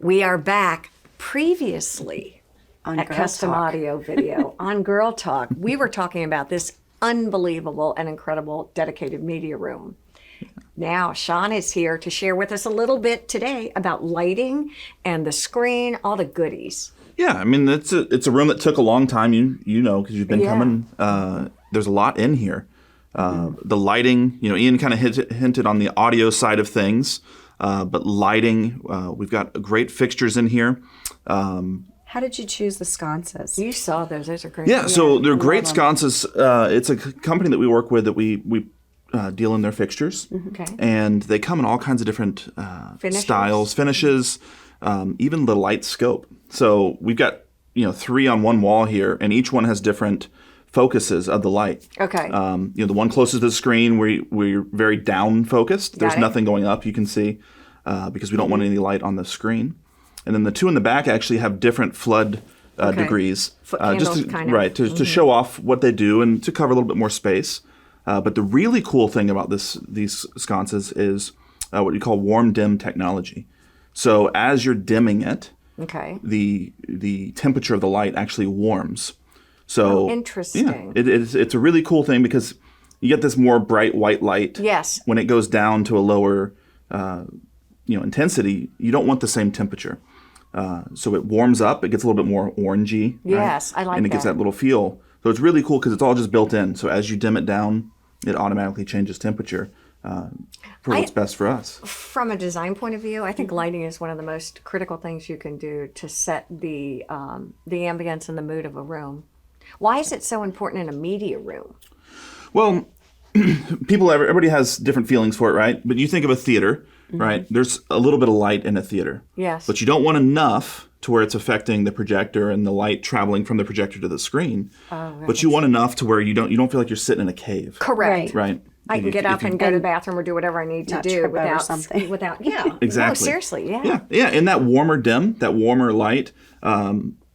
We are back previously On at Girl Custom Talk. Audio Video on Girl Talk. We were talking about this unbelievable and incredible dedicated media room. Now, Sean is here to share with us a little bit today about lighting and the screen, all the goodies. Yeah, I mean, it's a room that took a long time, you know, because you've been coming. There's a lot in here. The lighting, you know, Ian kind of hinted on the audio side of things, but lighting, we've got great fixtures in here. How did you choose the sconces? You saw those. Those are great. Yeah, so they're great sconces. It's a company that we work with that we deal in their fixtures. Okay. And they come in all kinds of different styles, finishes, even the light scope. So we've got, 3 on one wall here, and each one has different focuses of the light. Okay. The one closest to the screen where you're very down focused. There's nothing going up, you can see, because we don't want any light on the screen. And then the 2 in the back actually have different flood degrees. Foot candles, kind of. Right, to show off what they do and to cover a little bit more space. But the really cool thing about these sconces is what you call warm dim technology. So as you're dimming it, the temperature of the light actually warms. So interesting. Yeah, it's a really cool thing because you get this more bright white light. Yes. When it goes down to a lower intensity, you don't want the same temperature. So it warms up. It gets a little bit more orangey. Yes, right? I like that. And it gives that little feel. So it's really cool because it's all just built in. So as you dim it down, it automatically changes temperature for what's best for us. From a design point of view, I think lighting is one of the most critical things you can do to set the ambience and the mood of a room. Why is it so important in a media room? Well, everybody has different feelings for it, right? But you think of a theater, right? There's a little bit of light in a theater. Yes. But you don't want enough to where it's affecting the projector and the light traveling from the projector to the screen. Oh, right. But you want enough to where you don't feel like you're sitting in a cave. Correct. Right. I can get up and go to the bathroom or do whatever I need to do without Exactly. No, seriously, yeah. Yeah, and that warmer dim, that warmer light,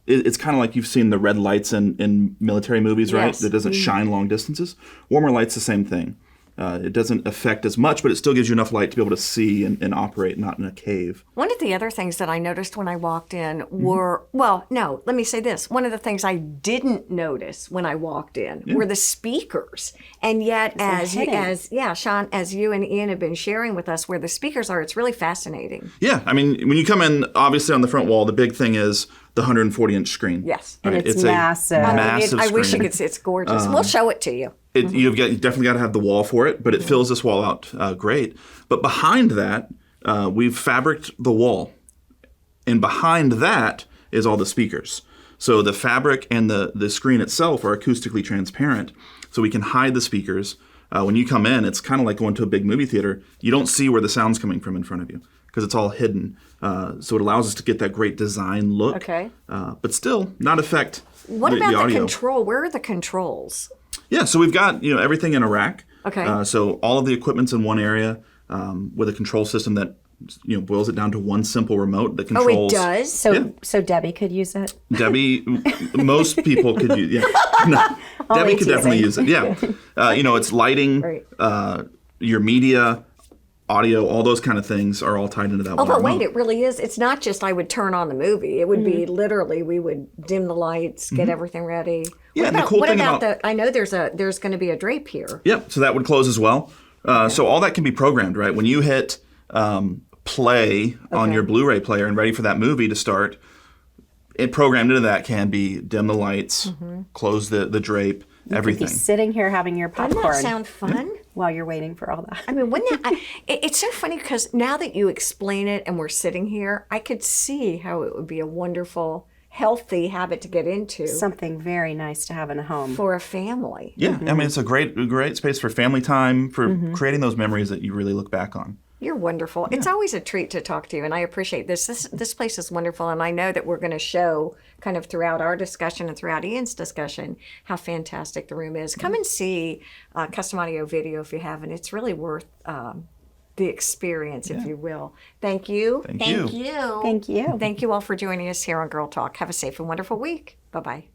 it's kind of like you've seen the red lights in military movies, right? Yes. That doesn't shine long distances. Warmer light's the same thing. It doesn't affect as much, but it still gives you enough light to be able to see and operate, not in a cave. One of the other things that I noticed when I walked in were, let me say this. One of the things I didn't notice when I walked in were the speakers. And yet, Sean, as you and Ian have been sharing with us where the speakers are, it's really fascinating. Yeah, I mean, when you come in, obviously on the front wall, the big thing is the 140-inch screen. Yes. And right? it's massive. Massive I screen. wish you could see. It's gorgeous. We'll show it to you. You definitely got to have the wall for it, but it fills this wall out great. But behind that, we've fabriced the wall. And behind that is all the speakers. So the fabric and the screen itself are acoustically transparent, so we can hide the speakers. When you come in, it's kind of like going to a big movie theater. You don't see where the sound's coming from in front of you because it's all hidden. So it allows us to get that great design look, but still not affect the audio. What about the control? Where are the controls? Yeah, so we've got everything in a rack. Okay. So all of the equipment's in one area with a control system that boils it down to one simple remote that controls. Oh, it does? So Debi could use it? Debi, most people could use it. Yeah. No, Debi could definitely use it. Yeah. It's lighting, your media, audio, all those kind of things are all tied into that one but remote. wait, it really is. It's not just I would turn on the movie. It would be literally we would dim the lights, get everything ready. Yeah, and the cool thing about I know there's going to be a drape here. Yep, so that would close as well. So all that can be programmed, right? When you hit play on your Blu-ray player and ready for that movie to start, it programmed into that can be dim the lights, close the drape, everything. You could be sitting here having your popcorn. Doesn't that sound fun? While you're waiting for all that. I mean, wouldn't that? It's so funny because now that you explain it and we're sitting here, I could see how it would be a wonderful, healthy habit to get into. Something very nice to have in a home. For a family. Yeah, I mean, it's a great space for family time, for creating those memories that you really look back on. You're wonderful. Yeah. It's always a treat to talk to you, and I appreciate this. This place is wonderful, and I know that we're going to show kind of throughout our discussion and throughout Ian's discussion how fantastic the room is. Come and see Custom Audio Video if you haven't. It's really worth the experience, if you will. Thank you. Thank you. Thank you. Thank you all for joining us here on Girl Talk. Have a safe and wonderful week. Bye-bye.